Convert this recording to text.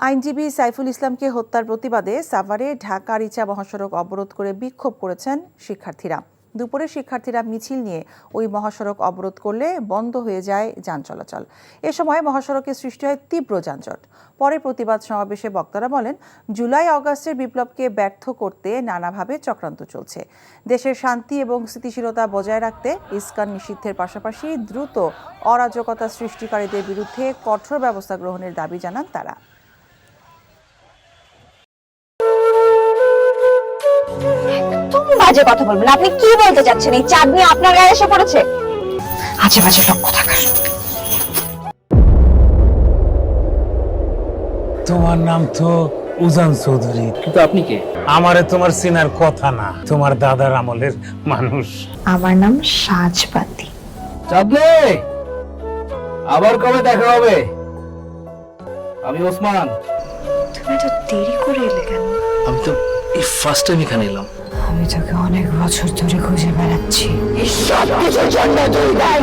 আইনজীবী সাইফুল ইসলামকে হত্যার প্রতিবাদে সাভারে ঢাকা রিচা মহাসড়ক অবরোধ করে বিক্ষোভ করেছেন শিক্ষার্থীরা। দুপুরে শিক্ষার্থীরা মিছিল নিয়ে ওই মহাসড়ক অবরোধ করলে বন্ধ হয়ে যায় যান চলাচল। এ সময় মহাসড়কে সৃষ্টি হয় তীব্র যানজট। পরে প্রতিবাদ সমাবেশে বক্তারা বলেন, জুলাই আগস্টের বিপ্লবকে ব্যর্থ করতে নানাভাবে চক্রান্ত চলছে। দেশের শান্তি এবং স্থিতিশীলতা বজায় রাখতে ইস্কন নিষিদ্ধের পাশাপাশি দ্রুত অরাজকতা সৃষ্টিকারীদের বিরুদ্ধে কঠোর ব্যবস্থা গ্রহণের দাবি জানান তারা। বাজে কথা বলবেন। আপনি কি বলতে চাচ্ছেন? এই চাঁদ নিয়ে আপনার গায়ে এসে পড়েছে? আজে বাজে লোক কোথাকার। তোমার নাম তো উজান চৌধুরী, কিন্তু আপনি কে? আমারে তোমার চেনার কথা না, তোমার দাদার আমলের মানুষ। আমার নাম সাজবাতি। চাঁদনি, আবার কবে দেখা হবে? আমি ওসমান। তুমি তো দেরি করে এলে কেন? আমি তো এই ফার্স্ট টাইম এখানে এলাম। আমি তোকে অনেক বছর ধরে খুঁজে বেড়াচ্ছি। সব কিছুর জন্য তুই দায়ী।